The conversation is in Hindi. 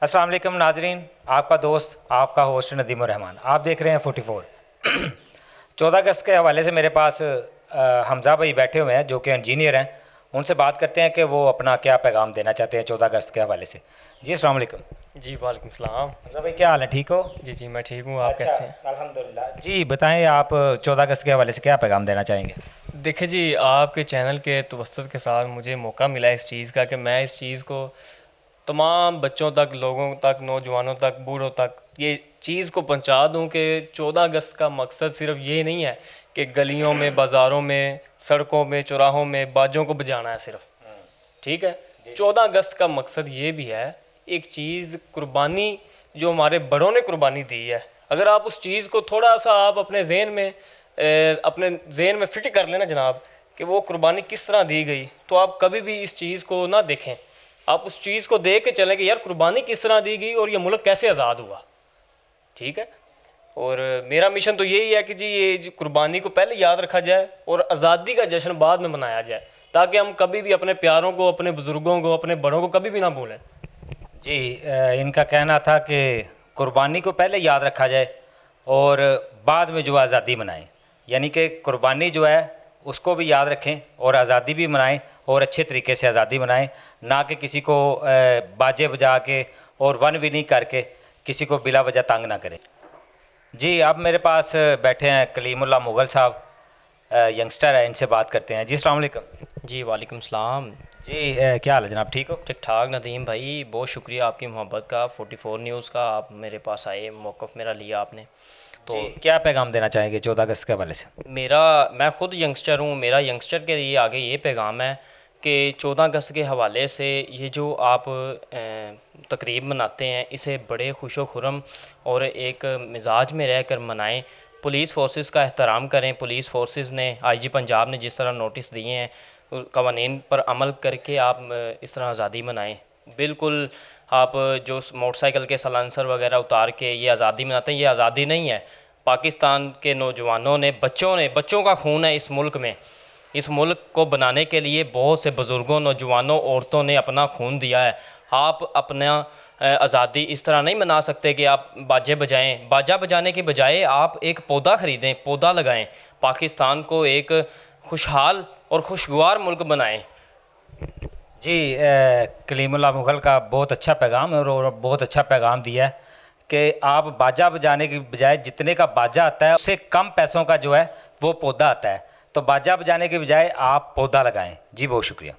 अस्सलाम वालेकुम नाजरीन, आपका दोस्त आपका होस्ट नदीम रहमान, आप देख रहे हैं 44। 14 अगस्त के हवाले से मेरे पास हमज़ा भाई बैठे हुए हैं जो कि इंजीनियर हैं। उनसे बात करते हैं कि वो अपना क्या पैगाम देना चाहते हैं 14 अगस्त के हवाले से। जी अस्सलाम वालेकुम। जी वालेकुम सलाम। हमज़ा भाई क्या हाल है, ठीक हो? जी जी मैं ठीक हूँ, आप कैसे हैं? अल्हम्दुलिल्लाह। जी बताएं, आप 14 अगस्त के हवाले से क्या पैगाम देना चाहेंगे? देखिए जी, आपके चैनल के तवस्सुत के साथ मुझे मौका मिला इस चीज़ का कि मैं इस चीज़ को तमाम बच्चों तक, लोगों तक, नौजवानों तक, बूढ़ों तक ये चीज़ को पहुंचा दूं कि 14 अगस्त का मकसद सिर्फ ये नहीं है कि गलियों में, बाज़ारों में, सड़कों में, चौराहों में बाजों को बजाना है सिर्फ, ठीक है। 14 अगस्त का मकसद ये भी है, एक चीज़ कुर्बानी जो हमारे बड़ों ने कुर्बानी दी है, अगर आप उस चीज़ को थोड़ा सा आप अपने जहन में फिट कर लेना जनाब कि वो कुर्बानी किस तरह दी गई, तो आप कभी भी इस चीज़ को ना देखें, आप उस चीज़ को देख के चलें कि यार कुर्बानी किस तरह दी गई और ये मुल्क कैसे आज़ाद हुआ, ठीक है। और मेरा मिशन तो यही है कि जी ये कुर्बानी को पहले याद रखा जाए और आज़ादी का जश्न बाद में मनाया जाए, ताकि हम कभी भी अपने प्यारों को, अपने बुज़ुर्गों को, अपने बड़ों को कभी भी ना भूलें। जी इनका कहना था कि कुर्बानी को पहले याद रखा जाए और बाद में जो आज़ादी मनाएं, यानी कि कुर्बानी जो है उसको भी याद रखें और आज़ादी भी मनाएं और अच्छे तरीके से आज़ादी मनाएं, ना कि किसी को बाजे बजा के और वन विनिंग करके किसी को बिला वजह तंग ना करें। जी अब मेरे पास बैठे हैं कलीमुल्लाह मुग़ल साहब, यंगस्टर है, इनसे बात करते हैं। जी अस्सलाम वालेकुम। जी वालेकुम सलाम। जी क्या हाल है जनाब, ठीक हो? ठीक ठाक नदीम भाई, बहुत शुक्रिया आपकी मोहब्बत का, 44 न्यूज़ का, आप मेरे पास आए, मौक़िफ़ मेरा लिया आपने। तो क्या पैगाम देना चाहेंगे 14 अगस्त के हवाले से? मैं ख़ुद यंगस्टर हूँ, मेरा यंगस्टर के लिए आगे ये पैगाम है कि 14 अगस्त के हवाले से ये जो आप तकरीब मनाते हैं, इसे बड़े खुशो खुरम और एक मिजाज में रह कर मनाएँ। पुलिस फोर्सेस का एहतराम करें। पुलिस फोर्सेस ने, आईजी पंजाब ने जिस तरह नोटिस दिए हैं, कवानीन पर अमल करके आप इस तरह आज़ादी मनाएं। बिल्कुल आप जो मोटरसाइकिल के सलांसर वगैरह उतार के ये आज़ादी मनाते हैं, ये आज़ादी नहीं है। पाकिस्तान के नौजवानों ने, बच्चों का खून है इस मुल्क में। इस मुल्क को बनाने के लिए बहुत से बुज़ुर्गों, नौजवानों, औरतों ने अपना खून दिया है। आप अपना आज़ादी इस तरह नहीं मना सकते कि आप बाजे बजाएं। बाजा बजाने के बजाय आप एक पौधा ख़रीदें, पौधा लगाएं, पाकिस्तान को एक खुशहाल और खुशगवार मुल्क बनाएं। जी कलीमुल्लाह मुग़ल का बहुत अच्छा पैगाम है और बहुत अच्छा पैगाम दिया है कि आप बाजा बजाने के बजाय जितने का बाजा आता है उससे कम पैसों का जो है वो पौधा आता है, तो बाजा बजाने के बजाय आप पौधा लगाएं। जी बहुत शुक्रिया।